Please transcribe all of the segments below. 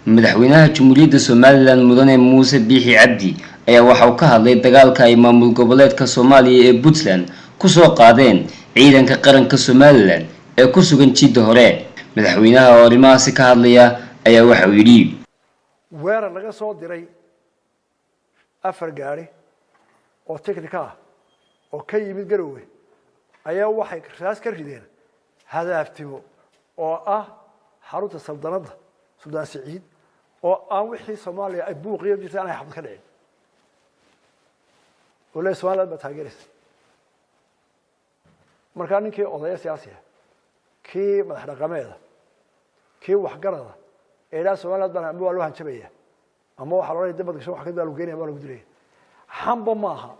madaxweynaha Jamhuuriyadda Somaliland Mudane Muuse Biixi Cabdi ayaa waxa uu ka hadlay dagaalka ay maamul goboleedka Soomaaliya ee Puntland ku soo qaadeen ciidanka qaranka Somaliland ee ku sugan jidda hore. madaxweynaha oo arrimahaasi ka hadlaya ayaa waxa uu yidhi weerar laga soo diray afar gaari oo technical ah oo ka yimid Garowe ayaa waxay raas ka rideen hadaftimo oo ah xarunta saldanada Suudaan Saciid oo aan wixii Soomaaliya ay buuqiyo jirtaan ay xabad ka dhicin wala Soomaaliya ma taageeraysa marka ninkii odaya siyaasi ah kii madax dhaqameeda kii wax garada ee Soomaaliya baan ama loo hanjabaya ama waxa loo dibad gasho wax ka daalu geenay ama lagu dilay xamba maaha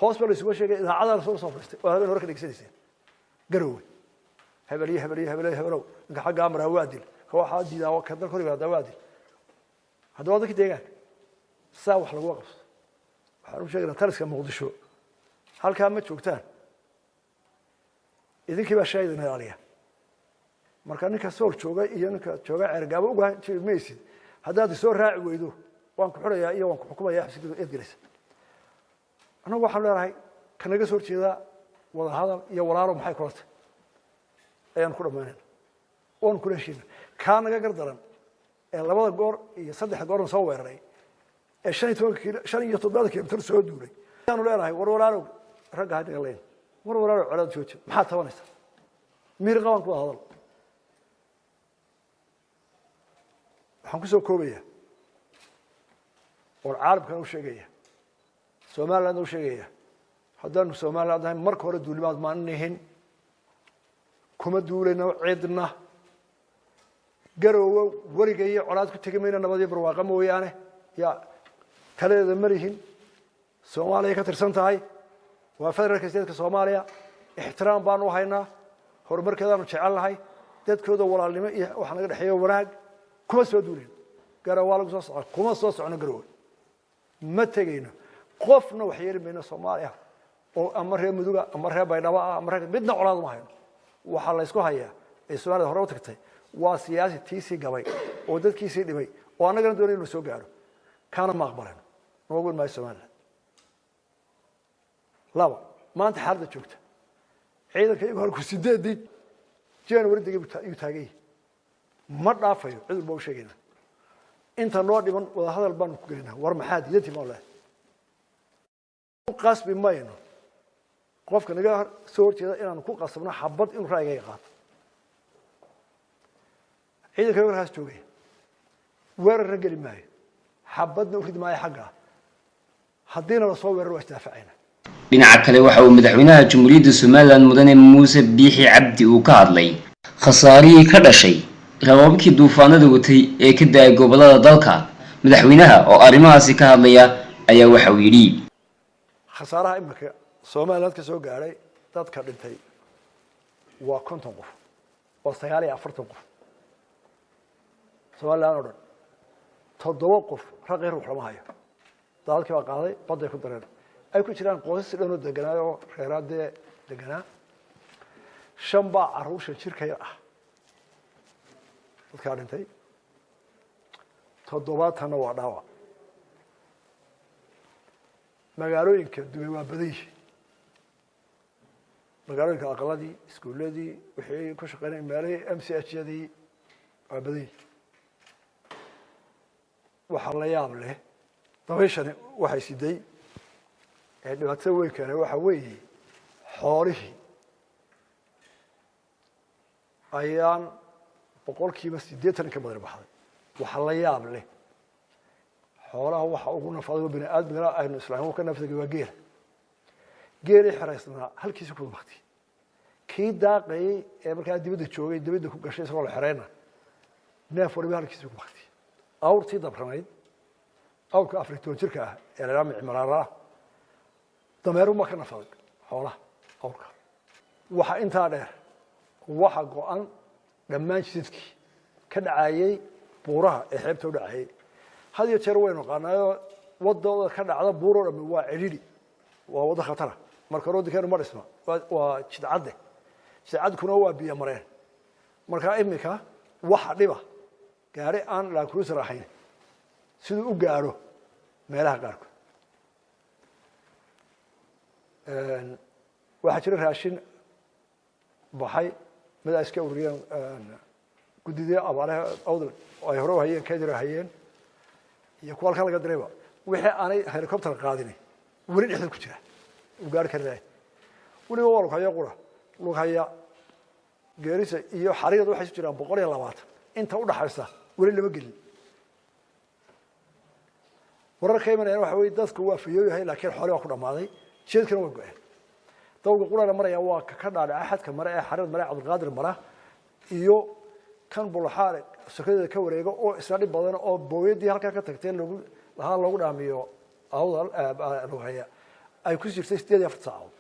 hospital isugu sheegay idaacada soo furtay oo habeen hore ka dhigsanaysa Garowe hebel inka xagga amra waadil waxa diidaa oo ka dal koriga dawaadi hadda wadada deegaan saa wax lagu qabso waxa uu sheegay taliska Muqdisho halka ma joogtaan idinkii baa shaydin ilaaliya marka ninka soo jooga iyo ninka jooga cergaabo uga meesid haddaad soo raaci weydo waan ku xurayaa iyo waan ku xukumayaa xabsiga eedgelis anagu waxaan leeyahay kanaga soo jeeda wada hadal iyo walaalo maxay ku rabtaa ayaan ku dhamaanay oon ku leeshin ka naga gardaran ee labada goor iyo saddex goor soo weeraray ee 15 kilomitir soo duulay aanu leeyahay war walaalo rag hadda leen war walaalo colaad jooji maxaa tabanaysa miir qaban ku hadal waxaan ku soo koobaya oo caalamka uu sheegaya Soomaaliland uu sheegaya haddana Soomaaliland ay marka hore duulimaad maanahin kuma duulayno cidna Garowe warigeeyo colaad ku tagayna nabadii barwaaqo mooyaane ya kaleeda marihin Soomaaliya ka tirsan tahay waa federaalka steedka Soomaaliya ixtiraam baan u haynaa horumarkeedana jecelahay dadkooda walaalnimo iyo wax naga dhaxeeyo wanaag kuma soo duulin Garowe lagu soo socdo kuma soo socno Garowe ma tagayno qofna wax yeerimayna Soomaaliya oo ama reer Muduga ama reer Baydhabo ama reer midna colaad ma hayno waxa la isku hayaa ee Soomaaliya hore u tagtay waa siyaasi tiisi gabay oo dadkiisii dhibay oo anagana doonay inuu soo gaaro kana ma aqbalan noogu ma Soomaaliya laba maanta xaalada joogta ciidanka iyagu halku 8 January digi uu taagay ma dhaafayo cid walba u sheegayna inta noo dhiman wada hadal baan ku gelinaa war maxaa diidantii ma leh qasbi mayno qofka naga soo horjeeda inaan ku qasabno xabad inuu raayay qaato ciidanka warhaas joogay weerar gali maayo xabadna u ridmaayo xagga haddiina la soo weeraro istaafacayna dhinaca kale waxa uu madaxweynaha Jamhuuriyadda Somaliland Mudane Muuse Biixi Cabdi uu ka hadlay khasaarihii ka dhashay rababkii duufaanada watay ee ka daay gobolada dalka madaxweynaha oo arrimahaasi ka hadlaya ayaa waxa uu yidhi khasaaraha imika Somaliland ka soo gaaray dadka dhintay waa 50 qof oo 49 qof Somaliland oo dhan 7 qof rag ruux lama hayo dadkii waa qaaday baday ku dareen ay ku jiraan qoysas dhan oo deganaayo reeraade deganaa shamba caruusha jirkay ah dadka dhintay 7 waa dhaawac magaalooyinka duway waa baday magaalooyinka aqaladii iskuuladii wixii ku shaqeynay meelay MCH-yadii waa baday waxa la yaab leh dabayshani waxay siday ee dhibaatada weyn kale waxa weeye xoolihii ayaan boqolkiiba 80 ka badan baxday waxa la yaab leh xoolaha waxa ugu nafado bini aadmiga aynu islaamku ka nafsiga waa geeli xiraysnaa halkiisa ku waqti kii daaqay ee markaa dibadda joogay dibadda ku gashay soo la xireyna neef waliba halkiisa ku waqti awrtii dabranayd awrka Afrika jirka ah ee la raamay Imaraara dameeru ma ka nafaday xoolaha awrka waxa inta dheer waxa go'an dhammaan jidkii ka dhacayay buuraha ee xeebta u dhacayay hadiyo jeer weynu qaanayo wadada ka dhacda buuro dhammi waa ciriri waa wada khatar marka roodikeenu ma dhisma waa jidcadde kuna waa biyo mareen marka imika waxa dhiba gaari aan la cruiser ahayn sidoo u gaaro meelaha qaarkood waxa jira raashin baxay mid ay iska ururiyeen guddiga abaaraha awdal oo ay hore u hayeen kaydira hayeen iyo kuwa halka laga direeba wixii aanay helicopter qaadin weli dhexda ku jira u gaar karay weli waa lug haya geerisa iyo xariiradu waxay jiraan 120 inta u dhaxaysa weli lama gelin warar kaymanayna waxa weey dadku waa fiyoyahay laakiin xoolo waa ku dhamaaday jeedkana waa go'ay dawga quraana maraya waa ka dhaadhay axadka mara ee xariir mara Cabdulqaadir mara iyo kan bulaxaare sakada ka wareego oo isla dhib badan oo booyadii halka ka tagteen lagu dhaamiyo awdal ruuxaya ay ku jirtay 8 saacadood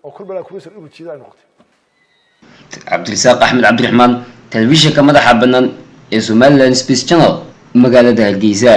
oo kulbala ku soo ugu jiiday noqotay Cabdirasaaq Axmed Cabdiraxmaan telefishinka madaxa banaan ee Somaliland Space Channel magaalada Hargeysa.